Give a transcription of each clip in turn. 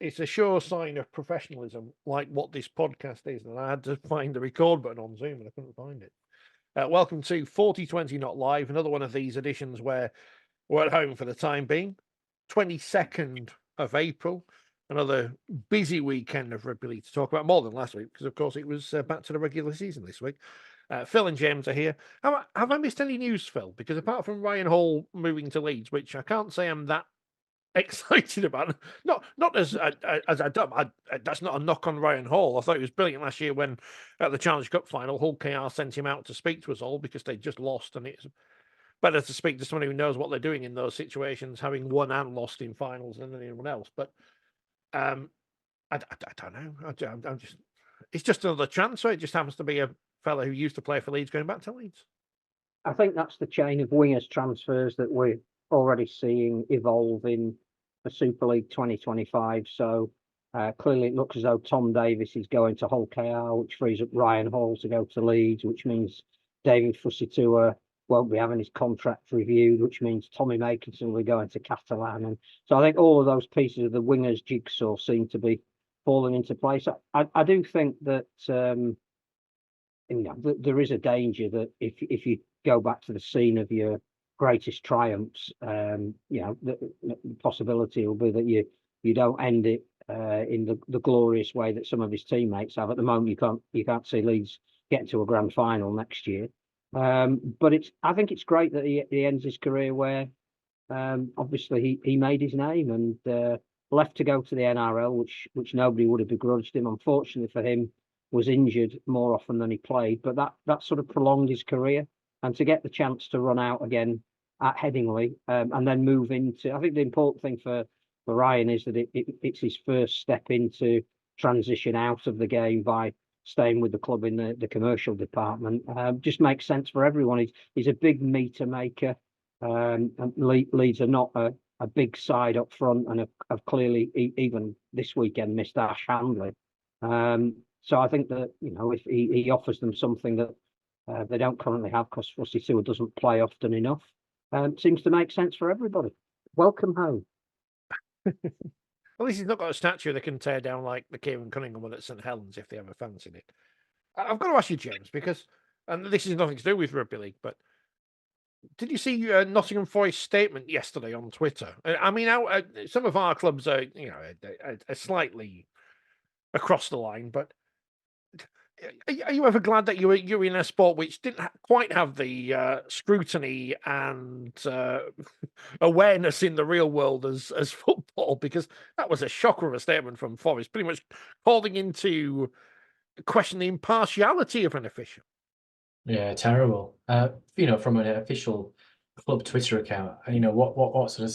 it's a sure sign of professionalism, like what this podcast is. And I had to find the record button on Zoom, and I couldn't find it. Welcome to 4020 Not Live, another one of these editions where we're at home for the time being. 22nd of April, another busy weekend of rugby league to talk about, more than last week, because of course it was back to the regular season this week. Phil and James are here. Have I missed any news, Phil? Because apart from Ryan Hall moving to Leeds, which I can't say I'm that excited about, not as I don't. That's not a knock on Ryan Hall. I thought he was brilliant last year when at the Challenge Cup final, Hull KR sent him out to speak to us all because they just lost, and it's better to speak to someone who knows what they're doing in those situations, having won and lost in finals than anyone else. But I don't know. I'm just. It's just another transfer. It just happens to be a fella who used to play for Leeds going back to Leeds. I think that's the chain of wingers transfers that we're already seeing evolve in the Super League 2025. So clearly it looks as though Tom Davis is going to Hull KR, which frees up Ryan Hall to go to Leeds, which means David Fusitua won't be having his contract reviewed, which means Tommy Makinson will be going to Catalan. And so I think all of those pieces of the wingers jigsaw seem to be falling into place. I do think that there is a danger that if you go back to the scene of your greatest triumphs, the possibility will be that you don't end it in the glorious way that some of his teammates have. At the moment, you can't see Leeds getting to a grand final next year. But I think it's great that he ends his career where obviously he made his name and left to go to the NRL, which nobody would have begrudged him. Unfortunately for him, was injured more often than he played, but that sort of prolonged his career. And to get the chance to run out again at Headingley and then move into, I think the important thing for Ryan is that it's his first step into transition out of the game by staying with the club in the commercial department. Just makes sense for everyone. He's a big meter maker. And Leeds are not a big side up front and have clearly, even this weekend, missed Ash Handley. So I think that, if he offers them something that they don't currently have, because Fusitua doesn't play often enough, seems to make sense for everybody. Welcome home. At least he's not got a statue they can tear down like the Kieran Cunningham one at St Helens if they ever fancied it. I've got to ask you, James, because, and this is nothing to do with rugby league, but did you see Nottingham Forest's statement yesterday on Twitter? I mean, some of our clubs are, are slightly across the line, but are you ever glad that you're in a sport which didn't quite have the scrutiny and awareness in the real world as football? Because that was a shocker of a statement from Forest, pretty much calling into question the impartiality of an official. Yeah, terrible. From an official club Twitter account, what sort of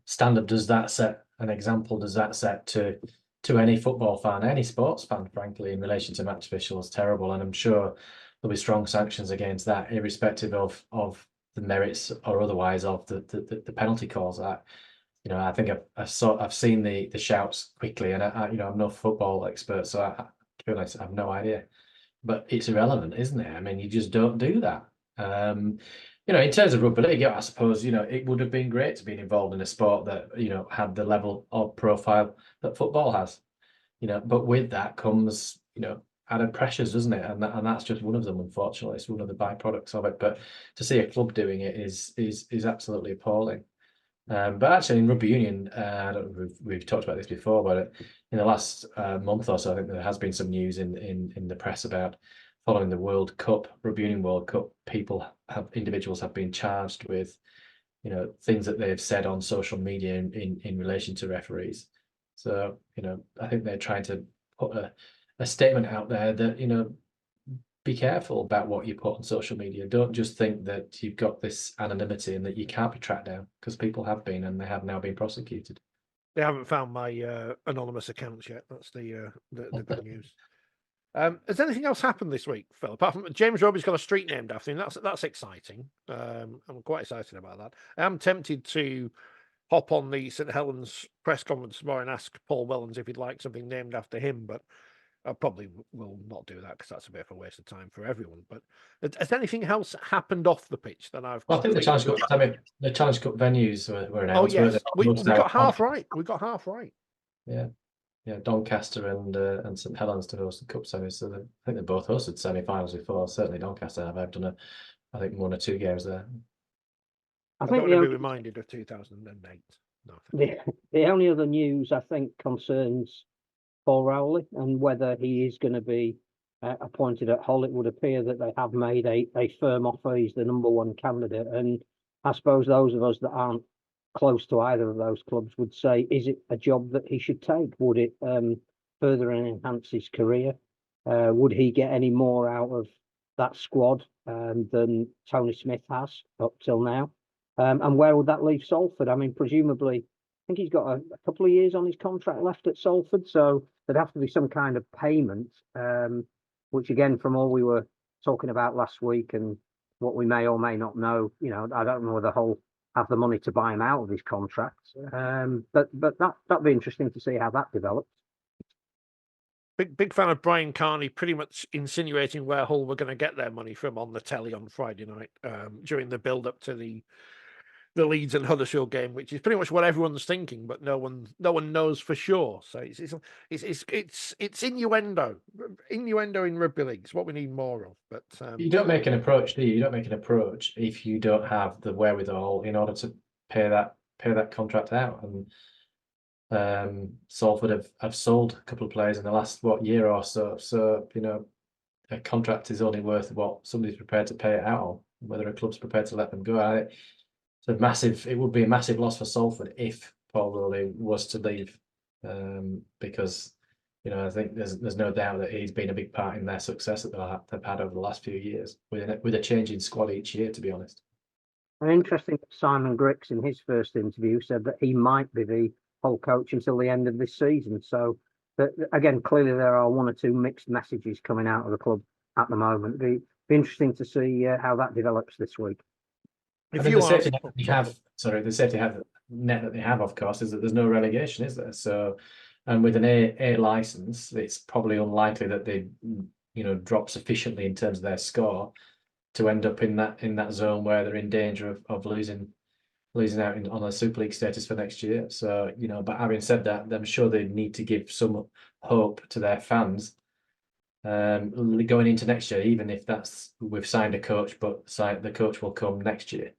standard does that set? An example does that set to any football fan, any sports fan, frankly, in relation to match officials? Terrible, and I'm sure there'll be strong sanctions against that, irrespective of the merits or otherwise of the penalty calls. I think I've seen the shouts quickly, and I'm no football expert, so to be honest, I have no idea. But it's irrelevant, isn't it? I mean, you just don't do that. In terms of rugby league, I suppose, it would have been great to be involved in a sport that, had the level of profile that football has, but with that comes, added pressures, doesn't it? And that's just one of them, unfortunately. It's one of the byproducts of it. But to see a club doing it is absolutely appalling. But actually in rugby union, we've talked about this before, but in the last month or so, I think there has been some news in the press about following the World Cup, Rugby Union World Cup, individuals have been charged with, things that they've said on social media in relation to referees. So, I think they're trying to put a statement out there that, be careful about what you put on social media. Don't just think that you've got this anonymity and that you can't be tracked down, because people have been, and they have now been prosecuted. They haven't found my anonymous accounts yet. That's the good news. Has anything else happened this week, Phil? Apart from James Roby's got a street named after him. That's exciting. I'm quite excited about that. I am tempted to hop on the St Helens press conference tomorrow and ask Paul Wellens if he'd like something named after him, but I probably will not do that because that's a bit of a waste of time for everyone. But has anything else happened off the pitch that I've? Well, I think the Challenge Cup venues were announced. Oh yes, we got half right. We got half right. Yeah. Doncaster and St Helens to host the cup semis. So I think they both hosted semi-finals before. Certainly Doncaster have. I've done I think 1 or 2 games there. I I think don't want to be reminded of 2008. No, the only other news I think concerns Paul Rowley and whether he is going to be appointed at Hull. It would appear that they have made a firm offer. He's the #1 candidate, and I suppose those of us that aren't close to either of those clubs would say, is it a job that he should take? Would it further enhance his career? Would he get any more out of that squad than Tony Smith has up till now? And where would that leave Salford? I mean, presumably, I think he's got a couple of years on his contract left at Salford, so there'd have to be some kind of payment, which again, from all we were talking about last week and what we may or may not know, I don't know whether Hull have the money to buy him out of his contract. But that'd be interesting to see how that develops. Big fan of Brian Carney pretty much insinuating where Hull were going to get their money from on the telly on Friday night during the build up to the Leeds and Huddersfield game, which is pretty much what everyone's thinking, but no one knows for sure. So it's innuendo in rugby league. It's what we need more of. But you don't make an approach, do you? You don't make an approach if you don't have the wherewithal in order to pay that contract out. And Salford have sold a couple of players in the last year or so. So a contract is only worth what somebody's prepared to pay it out on, whether a club's prepared to let them go. It would be a massive loss for Salford if Paul Rowley was to leave, because I think there's no doubt that he's been a big part in their success that they've had over the last few years with a changing squad each year, to be honest. And interesting, Simon Grix in his first interview said that he might be the Hull coach until the end of this season. So, again, clearly there are 1 or 2 mixed messages coming out of the club at the moment. It'd be interesting to see how that develops this week. The safety net that they have, of course, is that there's no relegation, is there? So, and with an A license, it's probably unlikely that they, drop sufficiently in terms of their score to end up in that zone where they're in danger of losing out on a Super League status for next year. So, but having said that, I'm sure they need to give some hope to their fans going into next year, even if we've signed a coach, but the coach will come next year.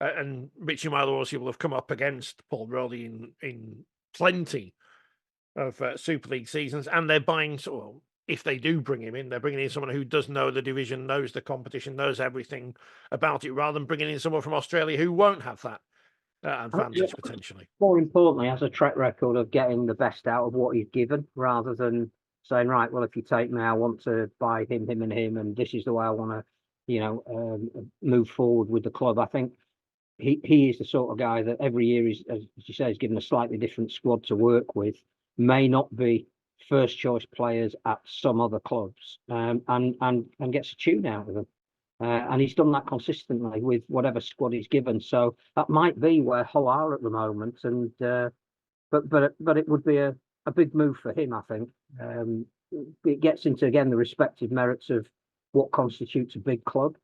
And Richie Malorsi will have come up against Paul Rowley in plenty of Super League seasons, and they're buying. So, if they do bring him in, they're bringing in someone who does know the division, knows the competition, knows everything about it, rather than bringing in someone from Australia who won't have that advantage potentially. More importantly, has a track record of getting the best out of what he's given, rather than saying, right, well, if you take me, I want to buy him, and this is the way I want to, move forward with the club. I think he is the sort of guy that every year is, as you say, is given a slightly different squad to work with, may not be first choice players at some other clubs, and gets a tune out of them. And he's done that consistently with whatever squad he's given. So that might be where Hull are at the moment. And but it would be a big move for him, I think. It gets into, again, the respective merits of what constitutes a big club.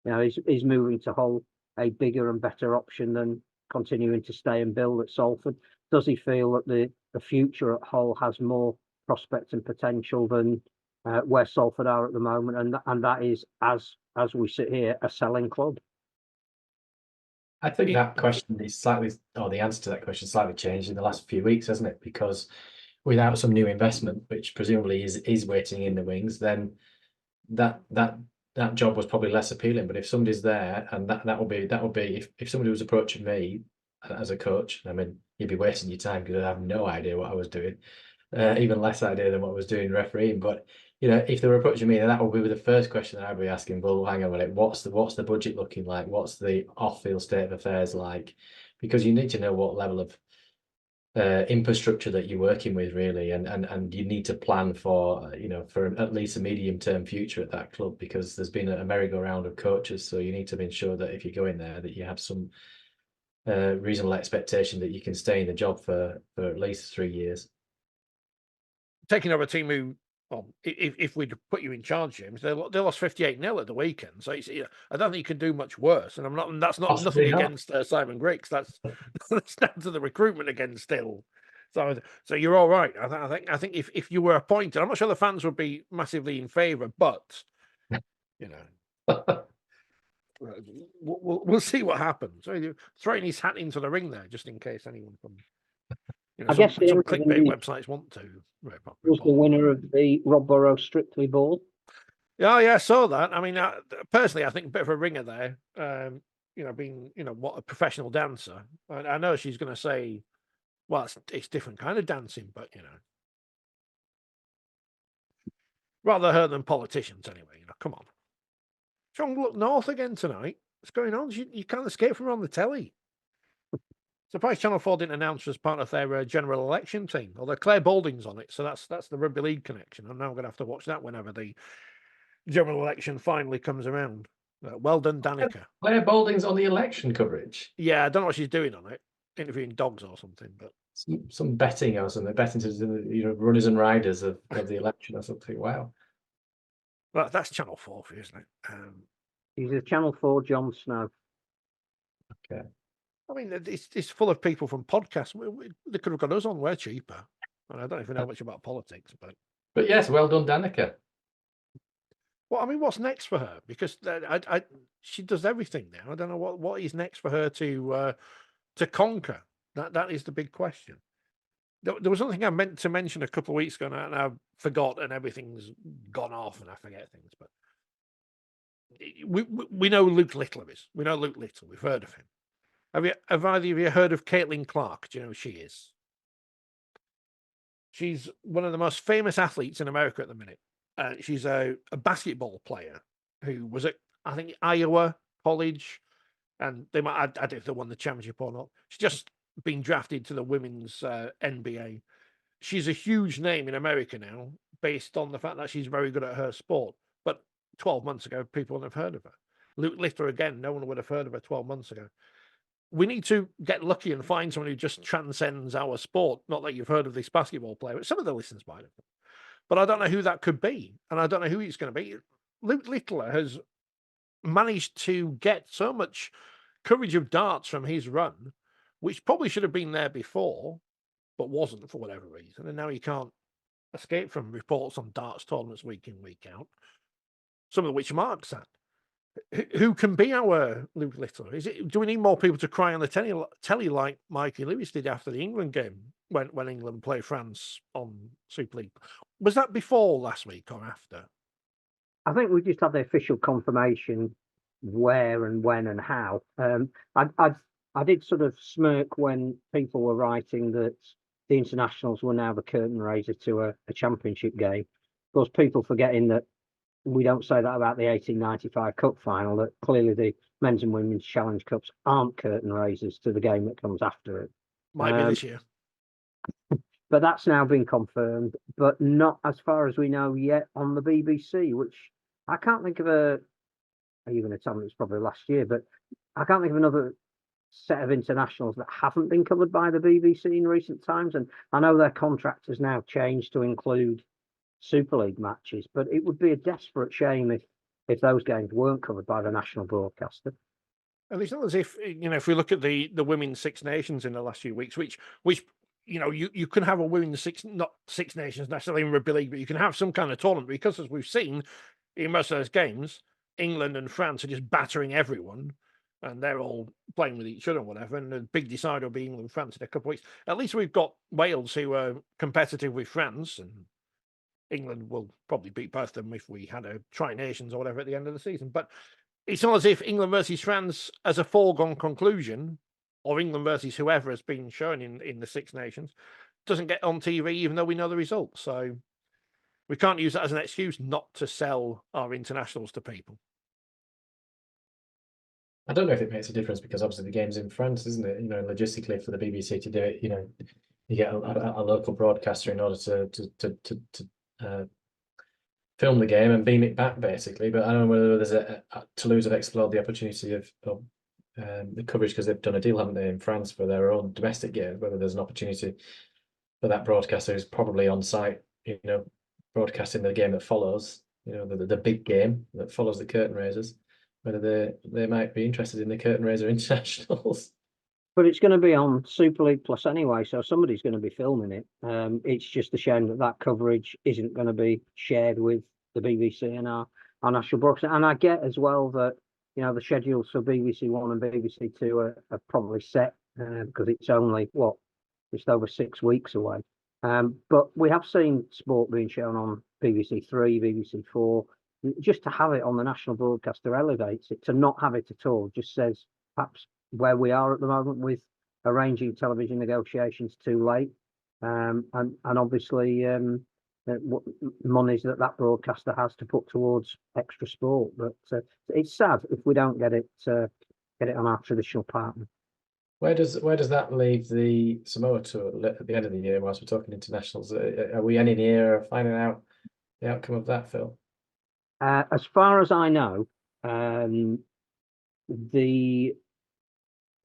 Is moving to Hull a bigger and better option than continuing to stay and build at Salford? Does he feel that the future at Hull has more prospect and potential than where Salford are at the moment? And that is, as we sit here, a selling club. I think that question is the answer to that question slightly changed in the last few weeks, hasn't it? Because without some new investment, which presumably is waiting in the wings, then that job was probably less appealing. But if somebody's there, and that would be if somebody was approaching me as a coach, I mean, you'd be wasting your time because I have no idea what I was doing, even less idea than what I was doing refereeing. But if they were approaching me, then that would be the first question that I'd be asking. Well, hang on a minute, what's the budget looking like? What's the off-field state of affairs like? Because you need to know what level of infrastructure that you're working with, really, and you need to plan for for at least a medium-term future at that club, because there's been a merry-go-round of coaches. So you need to ensure that if you go in there, that you have some reasonable expectation that you can stay in the job for at least 3 years. Taking over a team who, if we'd put you in charge, James, they lost 58-0 at the weekend. So I don't think you can do much worse. And that's not nothing against Simon Griggs. That's down to the recruitment again still. So you're all right. I think if you were appointed, I'm not sure the fans would be massively in favour, but you know, we'll see what happens. So you're throwing his hat into the ring there, just in case anyone comes. You know, I guess the some end of clickbait the- websites want to was the winner of the Rob Burrow Strictly Ball. Yeah, I saw that. I mean, personally, I think a bit of a ringer there. You know, being what a professional dancer. I know she's going to say, well, it's different kind of dancing, but rather her than politicians anyway. Come on. Sean, look north again tonight. What's going on? You can't escape from her on the telly. Surprised Channel 4 didn't announce her as part of their general election team. Although Claire Balding's on it, so that's the rugby league connection. I'm now going to have to watch that whenever the general election finally comes around. Well done, Danica. Claire Balding's on the election coverage. Yeah, I don't know what she's doing on it, interviewing dogs or something, but some betting or something, betting to the runners and riders of the election or something. Wow. well, that's Channel 4 for you, isn't it? He's a Channel 4 Jon Snow. Okay. I mean, it's full of people from podcasts. They could have got us on. We're cheaper. And I don't even know much about politics, but yes, well done, Danica. Well, I mean, what's next for her? Because she does everything now. I don't know what is next for her to conquer. That is the big question. There was something I meant to mention a couple of weeks ago, and I forgot, and everything's gone off, and I forget things. But we know Luke Littler is. We know Luke Littler. We've heard of him. Have either of you heard of Caitlin Clark? Do you know who she is? She's one of the most famous athletes in America at the minute. She's a basketball player who was at, I think, Iowa College, and I don't know if they won the championship or not. She's just been drafted to the women's NBA. She's a huge name in America now, based on the fact that she's very good at her sport. But 12 months ago, people wouldn't have heard of her. Luke Littler, again, no one would have heard of her 12 months ago. We need to get lucky and find someone who just transcends our sport. Not that you've heard of this basketball player, but some of the listeners might have. But I don't know who that could be, and I don't know who it's going to be. Luke Littler has managed to get so much courage of darts from his run, which probably should have been there before, but wasn't for whatever reason. And now he can't escape from reports on darts tournaments week in, week out, some of which Mark's at. Who can be our Luke Littler? Do we need more people to cry on the telly like Mikey Lewis did after the England game when England played France on Super League? Was that before last week or after? I think we just had the official confirmation where and when and how. I did sort of smirk when people were writing that the internationals were now the curtain raiser to a championship game. Of course, people forgetting that we don't say that about the 1895 Cup final, that clearly the men's and women's Challenge Cups aren't curtain raisers to the game that comes after it. Might be this year. But that's now been confirmed, but not as far as we know yet on the BBC, which I can't think of are you going to tell me it's probably last year, but I can't think of another set of internationals that haven't been covered by the BBC in recent times. And I know their contract has now changed to include Super League matches, but it would be a desperate shame if those games weren't covered by the national broadcaster. And it's not as if if we look at the women's Six Nations in the last few weeks, which you can have a women's not Six Nations necessarily in rugby league, but you can have some kind of tournament, because as we've seen in most of those games, England and France are just battering everyone, and they're all playing with each other and whatever. And the big decider will be England and France in a couple of weeks. At least we've got Wales, who are competitive with France, and England will probably beat both of them if we had a Tri-Nations or whatever at the end of the season. But it's not as if England versus France as a foregone conclusion, or England versus whoever has been shown in the Six Nations, doesn't get on TV, even though we know the results. So we can't use that as an excuse not to sell our internationals to people. I don't know if it makes a difference, because obviously the game's in France, isn't it? Logistically for the BBC to do it, you get a local broadcaster in order to film the game and beam it back, basically. But I don't know whether there's Toulouse have explored the opportunity of the coverage, because they've done a deal, haven't they, in France for their own domestic game. Whether there's an opportunity for that broadcaster who's probably on site, broadcasting the game that follows, the big game that follows the curtain raisers, whether they might be interested in the curtain raiser internationals. But it's going to be on Super League Plus anyway, so somebody's going to be filming it. It's just a shame that that coverage isn't going to be shared with the BBC and our national broadcast. And I get as well that, you know, the schedules for BBC One and BBC Two are probably set because it's only, just over 6 weeks away. But we have seen sport being shown on BBC Three, BBC Four. Just to have it on the national broadcaster elevates it. To not have it at all just says perhaps where we are at the moment with arranging television negotiations too late, and obviously what monies that broadcaster has to put towards extra sport. But it's sad if we don't get it on our traditional partner. Where does that leave the Samoa tour at the end of the year? Whilst we're talking internationals, are we any nearer finding out the outcome of that, Phil? As far as I know,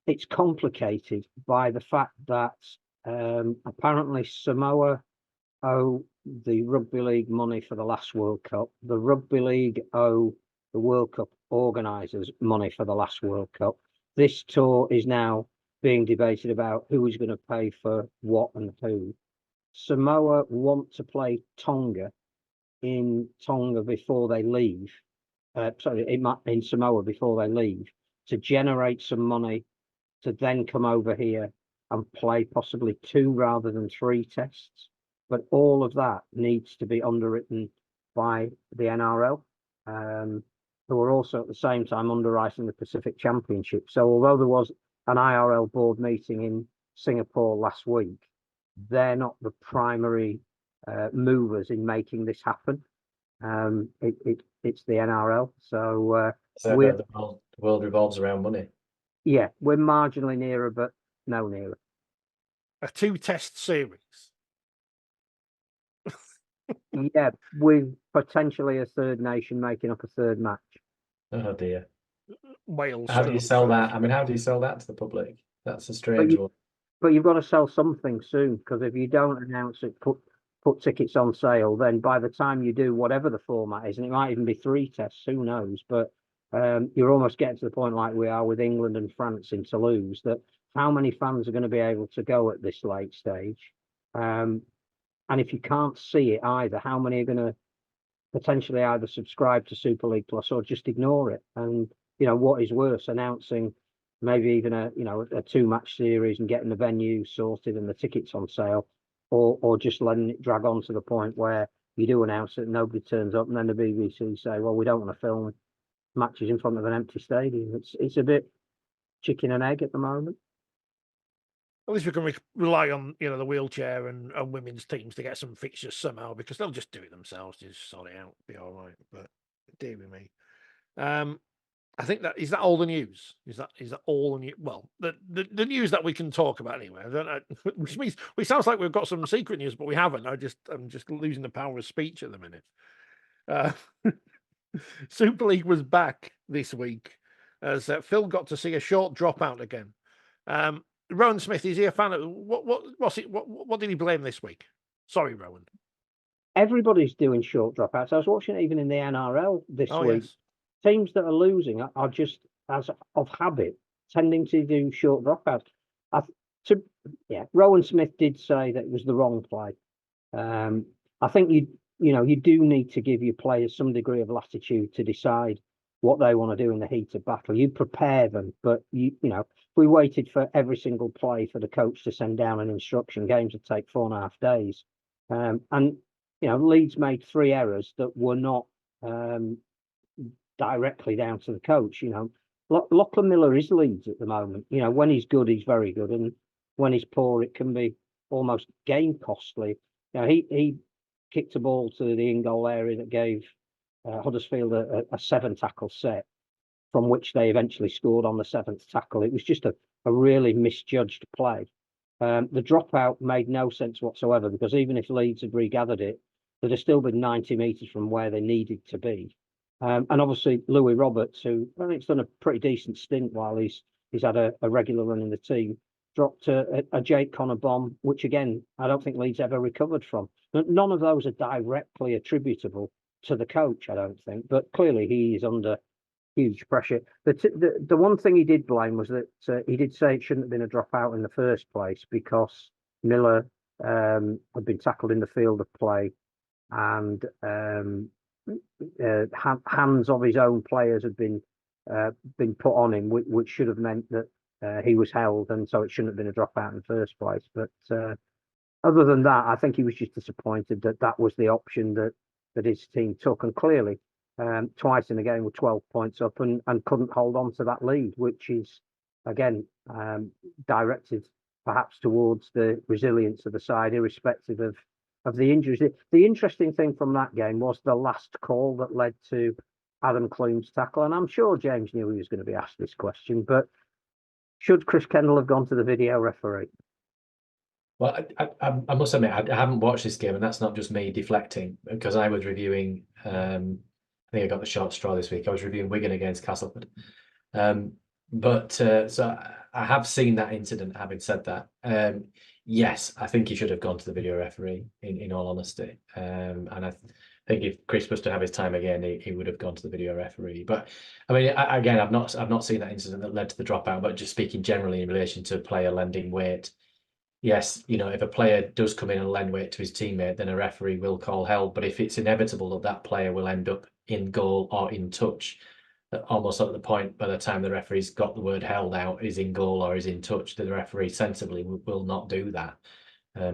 it's complicated by the fact that apparently Samoa owe the Rugby League money for the last World Cup. The Rugby League owe the World Cup organisers money for the last World Cup. This tour is now being debated about who is going to pay for what and who. Samoa want to play Tonga in Tonga before they leave. In Samoa before they leave to generate some money to then come over here and play possibly 2 rather than 3 tests. But all of that needs to be underwritten by the NRL, who are also at the same time underwriting the Pacific Championship. So although there was an IRL board meeting in Singapore last week, they're not the primary movers in making this happen. It's the NRL. So the world revolves around money. Yeah, we're marginally nearer, but no nearer. A 2-test series. Yeah, with potentially a third nation making up a third match. Oh dear. Wales. How do you sell that? I mean, how do you sell that to the public? That's a strange one. But you've got to sell something soon, because if you don't announce it, put tickets on sale, then by the time you do whatever the format is, and it might even be 3 tests, who knows? But you're almost getting to the point like we are with England and France in Toulouse, that how many fans are going to be able to go at this late stage? And if you can't see it either, how many are going to potentially either subscribe to Super League Plus or just ignore it? And, you know, what is worse, announcing maybe even a 2-match series and getting the venue sorted and the tickets on sale, or just letting it drag on to the point where you do announce it and nobody turns up, and then the BBC say, well, we don't want to film matches in front of an empty stadium. It's a bit chicken and egg at the moment. At least we can rely on, you know, the wheelchair and women's teams to get some fixtures somehow, because they'll just do it themselves, just sort it out, be all right. But dear with me. I think that is that all the news. Is that all the news? Well, the news that we can talk about anyway. I don't know, which means it sounds like we've got some secret news, but we haven't. I'm just losing the power of speech at the minute. Super League was back this week as Phil got to see a short dropout again. Rowan Smith, is he a fan of what did he blame this week? Sorry, Rowan. Everybody's doing short dropouts. I was watching it even in the NRL this week. Yes. Teams that are losing are just, as of habit, tending to do short dropouts. Rowan Smith did say that it was the wrong play. I think you do need to give your players some degree of latitude to decide what they want to do in the heat of battle. You prepare them, but if we waited for every single play for the coach to send down an instruction, games would take 4.5 days. And Leeds made 3 errors that were not directly down to the coach. Lachlan Miller is Leeds at the moment. When he's good, he's very good, and when he's poor, it can be almost game costly. He kicked a ball to the in-goal area that gave Huddersfield a 7-tackle set, from which they eventually scored on the 7th tackle. It was just a really misjudged play. The dropout made no sense whatsoever, because even if Leeds had regathered it, they'd have still been 90 metres from where they needed to be. And obviously Louis Roberts, who I think has done a pretty decent stint while he's had a regular run in the team, dropped a Jake Connor bomb, which again, I don't think Leeds ever recovered from. None of those are directly attributable to the coach, I don't think, but clearly he is under huge pressure. The one thing he did blame was that he did say it shouldn't have been a dropout in the first place because Miller had been tackled in the field of play, and hands of his own players had been put on him, which should have meant that he was held, and so it shouldn't have been a dropout in the first place. But other than that, I think he was just disappointed that that was the option that his team took, and clearly twice in a game with 12 points up and couldn't hold on to that lead, which is again directed perhaps towards the resilience of the side, irrespective of the injuries. The interesting thing from that game was the last call that led to Adam Clune's tackle, and I'm sure James knew he was going to be asked this question, but should Chris Kendall have gone to the video referee? Well, I must admit, I haven't watched this game, and that's not just me deflecting, because I was reviewing, I think I got the short straw this week. I was reviewing Wigan against Castleford. So I have seen that incident. Having said that, yes, I think he should have gone to the video referee, in all honesty. And I think if Chris was to have his time again, he would have gone to the video referee. But I mean, again, I've not seen that incident that led to the dropout, but just speaking generally in relation to a player lending weight. Yes, if a player does come in and lend weight to his teammate, then a referee will call held. But if it's inevitable that that player will end up in goal or in touch, almost at the point by the time the referee's got the word held out, is in goal or is in touch, the referee sensibly will not do that,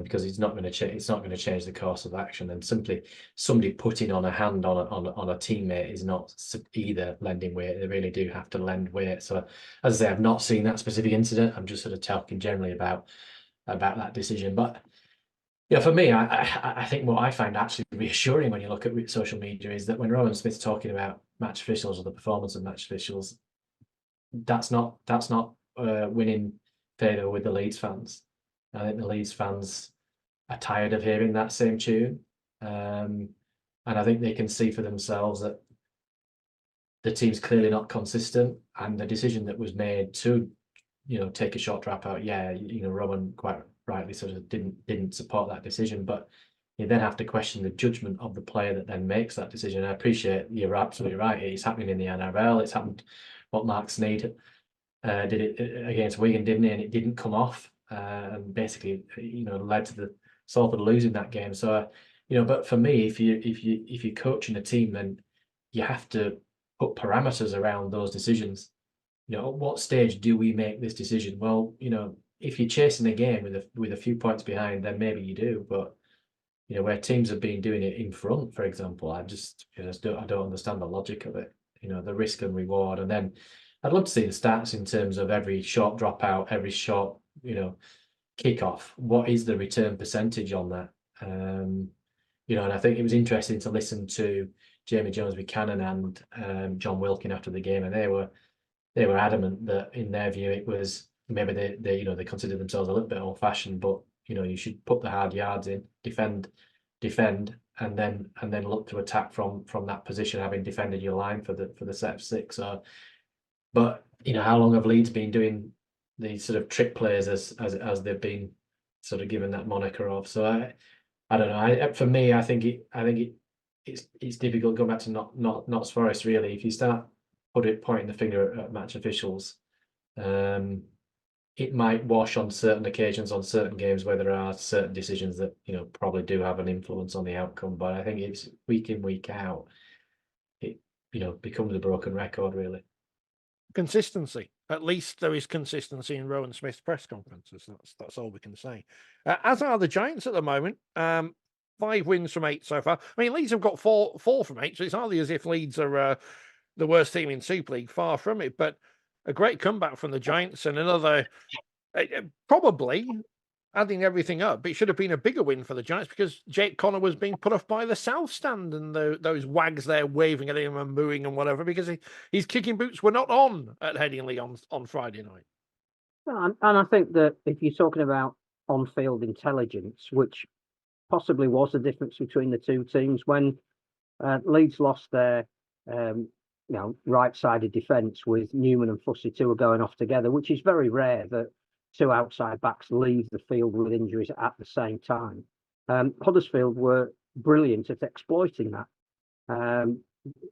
because it's not going to change. It's not going to change the course of action. And simply somebody putting on a hand on a teammate is not either lending weight. They really do have to lend weight. So, as I say, I've not seen that specific incident. I'm just sort of talking generally about that decision. But for me, I think what I find actually reassuring when you look at social media is that when Rowan Smith's talking about match officials or the performance of match officials, that's not winning favour with the Leeds fans. I think the Leeds fans are tired of hearing that same tune, and I think they can see for themselves that the team's clearly not consistent, and the decision that was made to take a short dropout. Rowan quite rightly sort of didn't support that decision, but you then have to question the judgment of the player that then makes that decision. I appreciate you're absolutely right. It's happening in the NRL. It's happened. What Mark Sneyd did it against Wigan, didn't he? And it didn't come off, and basically, led to the Salford losing that game. So, but for me, if you're coaching a team, then you have to put parameters around those decisions. At what stage do we make this decision? Well, if you're chasing a game with a few points behind, then maybe you do. But where teams have been doing it in front, for example, I don't understand the logic of it. The risk and reward, and then I'd love to see the stats in terms of every short dropout, every short kickoff. What is the return percentage on that? And I think it was interesting to listen to Jamie Jones Buchanan and John Wilkin after the game, and they were adamant that in their view it was maybe they considered themselves a little bit old fashioned, but you should put the hard yards in, defend, and then look to attack from that position, having defended your line for the set of six. But how long have Leeds been doing these sort of trick plays as they've been sort of given that moniker of? So I don't know. For me, I think it's difficult going back to Notts Forest really. If you start pointing the finger at match officials, it might wash on certain occasions, on certain games where there are certain decisions that probably do have an influence on the outcome. But I think it's week in, week out, it becomes a broken record really. Consistency. At least there is consistency in Rowan Smith's press conferences. That's all we can say. As are the Giants at the moment. 5 wins from 8 so far. I mean, Leeds have got four from 8, so it's hardly as if Leeds are the worst team in Super League. Far from it, but a great comeback from the Giants and another, probably adding everything up, it should have been a bigger win for the Giants because Jake Connor was being put off by the South Stand and those wags there waving at him and mooing and whatever because his kicking boots were not on at Headingley on Friday night. And I think that if you're talking about on-field intelligence, which possibly was the difference between the two teams, when Leeds lost their right-sided defence with Newman and Fussy, two are going off together, which is very rare that 2 outside backs leave the field with injuries at the same time. Huddersfield were brilliant at exploiting that.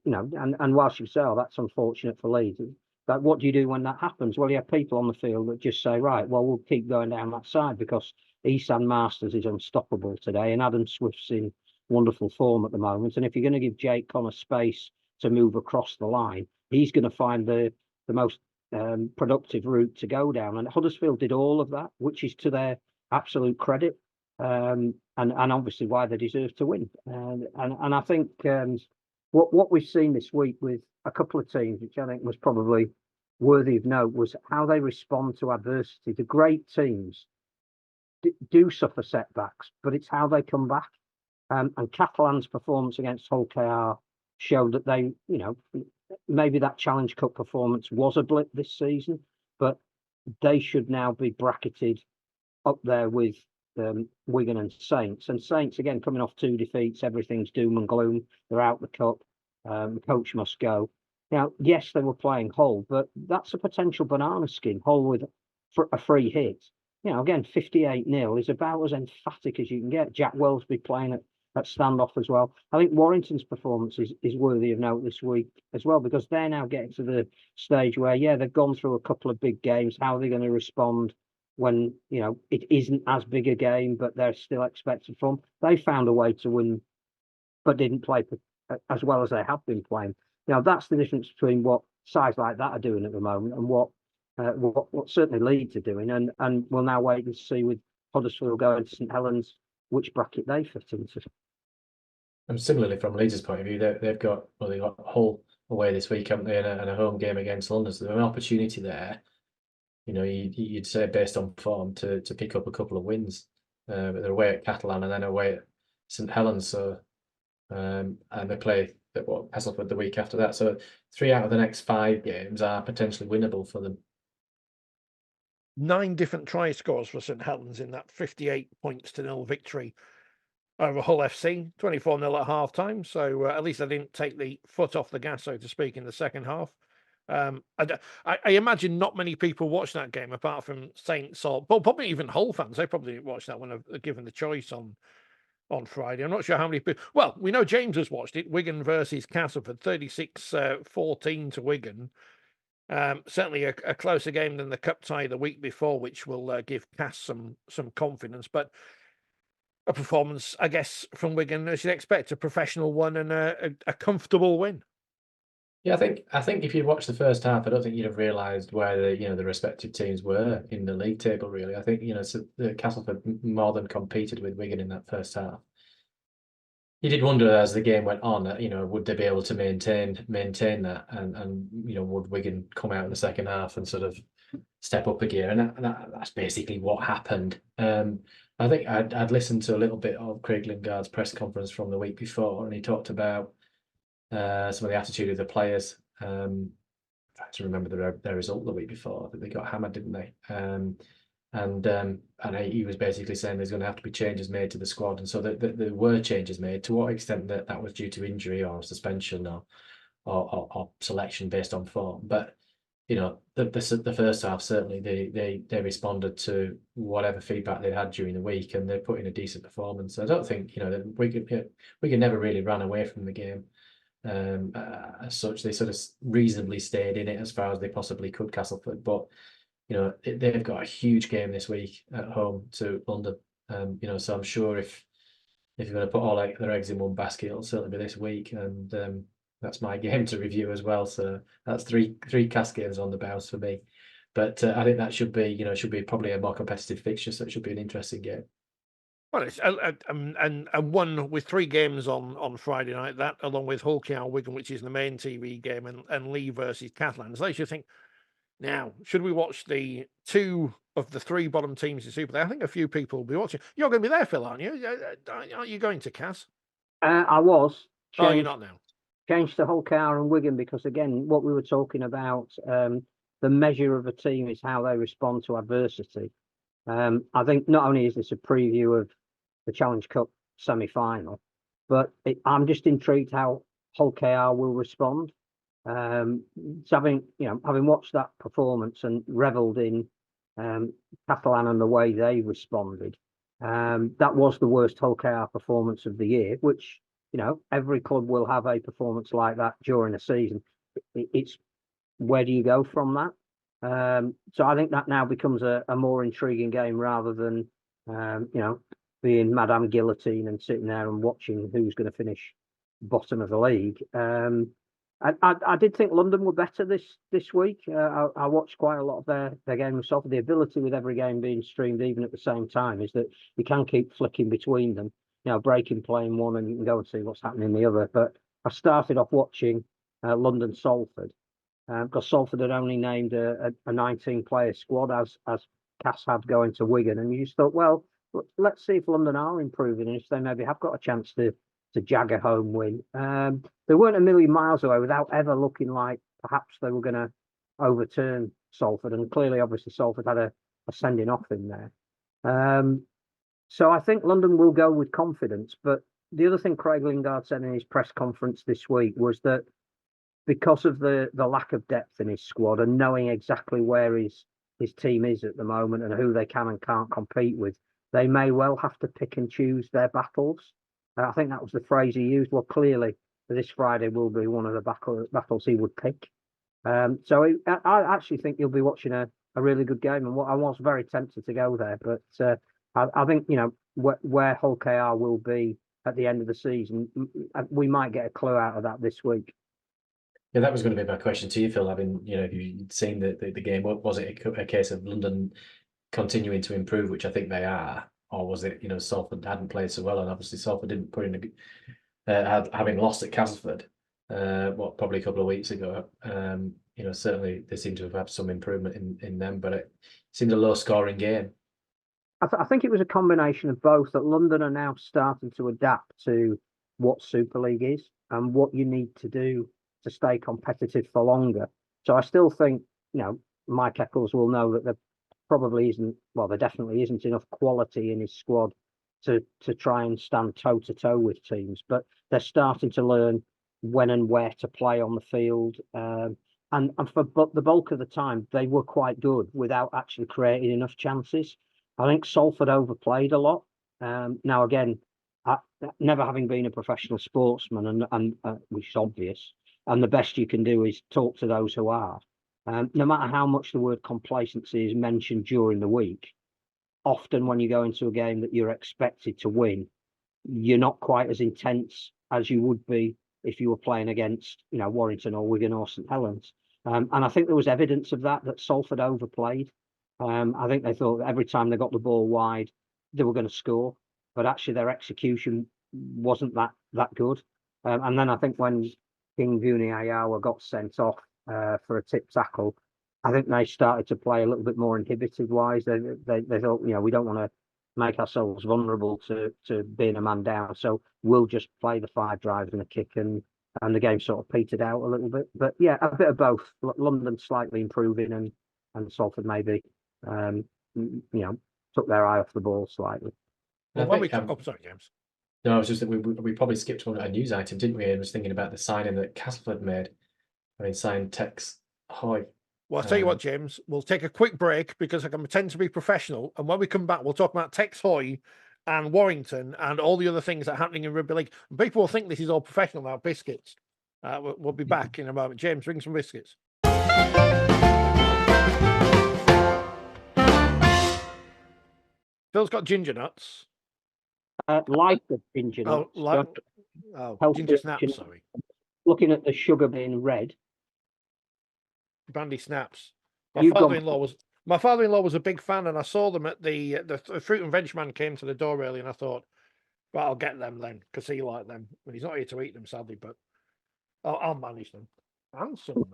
and whilst you say, oh, that's unfortunate for Leeds, but what do you do when that happens? Well, you have people on the field that just say, right, well, we'll keep going down that side because Esan Masters is unstoppable today, and Adam Swift's in wonderful form at the moment. And if you're going to give Jake Connor space to move across the line, he's going to find the most productive route to go down. And Huddersfield did all of that, which is to their absolute credit, and obviously why they deserve to win. And I think what we've seen this week with a couple of teams, which I think was probably worthy of note, was how they respond to adversity. The great teams do suffer setbacks, but it's how they come back. And Catalan's performance against Hull KR showed that they, maybe that Challenge Cup performance was a blip this season, but they should now be bracketed up there with Wigan and Saints. And Saints, again, coming off 2 defeats, everything's doom and gloom. They're out the cup. The coach must go. Now, yes, they were playing Hull, but that's a potential banana skin. Hull with a free hit. Again, 58-0 is about as emphatic as you can get. Jack Wellsby playing at standoff as well. I think Warrington's performance is worthy of note this week as well, because they're now getting to the stage where, they've gone through a couple of big games. How are they going to respond when, it isn't as big a game, but they're still expected from? They found a way to win, but didn't play as well as they have been playing. That's the difference between what sides like that are doing at the moment and what certainly Leeds are doing. And we'll now wait and see with Huddersfield going to St Helens which bracket they fit into. And similarly, from Leeds' point of view, they've got Hull away this week, haven't they, and a home game against London. So there's an opportunity there. You'd say based on form to pick up a couple of wins. But they're away at Catalan and then away at St Helens. So and they play Castleford the week after that. So 3 out of the next 5 games are potentially winnable for them. 9 different try scores for St Helens in that 58-0 victory over Hull FC, 24-0 at half-time. So at least they didn't take the foot off the gas, so to speak, in the second half. I imagine not many people watched that game apart from Saints or probably even Hull fans. They probably didn't watch that when they're given the choice on Friday. I'm not sure how many people. Well, we know James has watched it. Wigan versus Castleford, 36-14 to Wigan. Certainly a closer game than the cup tie the week before, which will give Cass some confidence. But a performance, I guess, from Wigan as you'd expect, a professional one and a comfortable win. Yeah, I think if you'd watched the first half, I don't think you'd have realised where the respective teams were in the league table. Really, I think so the Castleford more than competed with Wigan in that first half. You did wonder as the game went on, would they be able to maintain that, and would Wigan come out in the second half and sort of step up a gear, and that's basically what happened. I think I'd listened to a little bit of Craig Lingard's press conference from the week before, and he talked about some of the attitude of the players. I have to remember their result the week before. I think they got hammered, didn't they? And he was basically saying there's going to have to be changes made to the squad, and so there were changes made. To what extent that was due to injury or suspension or selection based on form, but the first half certainly they responded to whatever feedback they'd had during the week, and they put in a decent performance. I don't think Wigan never really ran away from the game. As such, they sort of reasonably stayed in it as far as they possibly could, Castleford, but they've got a huge game this week at home to London. So I'm sure if you're going to put all their eggs in one basket, it'll certainly be this week, and that's my game to review as well. So that's three Cas games on the bounce for me. But I think that should be probably a more competitive fixture, so it should be an interesting game. Well, it's and one with 3 games on Friday night, that along with Hull KR Wigan, which is the main TV game, and Lee versus Catalan. So I should think, now, should we watch the 2 of the 3 bottom teams in Super League? I think a few people will be watching. You're going to be there, Phil, aren't you? Aren't you going to, Cass? I was. Oh, you're not now. Changed to Hull KR and Wigan because, again, what we were talking about, the measure of a team is how they respond to adversity. I think not only is this a preview of the Challenge Cup semi-final, but I'm just intrigued how Hull KR will respond. So having watched that performance and revelled in Catalan and the way they responded, that was the worst Hull KR performance of the year, which every club will have a performance like that during a season. It's where do you go from that? So I think that now becomes a more intriguing game rather than being Madame Guillotine and sitting there and watching who's going to finish bottom of the league. I did think London were better this week. I watched quite a lot of their game of soccer. The ability with every game being streamed even at the same time is that you can keep flicking between them. Breaking play in one and you can go and see what's happening in the other. But I started off watching London Salford because Salford had only named a 19-player squad as Cass had going to Wigan, and you just thought, well, let's see if London are improving and if they maybe have got a chance to jag a home win. They weren't a million miles away without ever looking like perhaps they were going to overturn Salford, and clearly, obviously, Salford had a sending off in there. So I think London will go with confidence. But the other thing Craig Lingard said in his press conference this week was that because of the lack of depth in his squad and knowing exactly where his team is at the moment and who they can and can't compete with, they may well have to pick and choose their battles. I think that was the phrase he used. Well, clearly, this Friday will be one of the battles he would pick. So I actually think you'll be watching a really good game, and I was very tempted to go there, but I think where Hull KR will be at the end of the season, we might get a clue out of that this week. Yeah, that was going to be my question to you, Phil. Having if you'd seen the game, was it a case of London continuing to improve, which I think they are, or was it Salford hadn't played so well, and obviously Salford didn't put in having lost at Castleford, probably a couple of weeks ago. Certainly they seem to have had some improvement in them, but it seemed a low-scoring game. I think it was a combination of both. That London are now starting to adapt to what Super League is and what you need to do to stay competitive for longer. So I still think, Mike Eccles will know that there probably isn't, well, there definitely isn't enough quality in his squad to try and stand toe to toe with teams, but they're starting to learn when and where to play on the field. And for the bulk of the time, they were quite good without actually creating enough chances. I think Salford overplayed a lot. Now, again, never having been a professional sportsman, and which is obvious, and the best you can do is talk to those who are. No matter how much the word complacency is mentioned during the week, often when you go into a game that you're expected to win, you're not quite as intense as you would be if you were playing against, Warrington or Wigan or St Helens. And I think there was evidence of that Salford overplayed. I think they thought every time they got the ball wide, they were going to score, but actually their execution wasn't that good. And then I think when King Vuni Ayawa got sent off for a tip tackle, I think they started to play a little bit more inhibited wise. They thought, we don't want to make ourselves vulnerable to being a man down, so we'll just play the 5 drives and a kick, and the game sort of petered out a little bit. But yeah, a bit of both. London slightly improving, and Salford maybe took their eye off the ball slightly. Well, sorry, James. No, I was just that we probably skipped a news item, didn't we? I was thinking about the signing that Castleford made. Signed Tex Hoy. Well, I'll tell you what, James, we'll take a quick break because I can pretend to be professional. And when we come back, we'll talk about Tex Hoy and Warrington and all the other things that are happening in rugby league. And people will think this is all professional now, biscuits. We'll be back in a moment. James, bring some biscuits. Phil's got ginger nuts. Light of ginger nuts. Ginger snaps, sorry. Looking at the sugar being red. Brandy snaps. My father-in-law was a big fan, and I saw them at the fruit and veg man came to the door early, and I thought, well, I'll get them then because he liked them. Well, he's not here to eat them, sadly, but I'll manage them. And some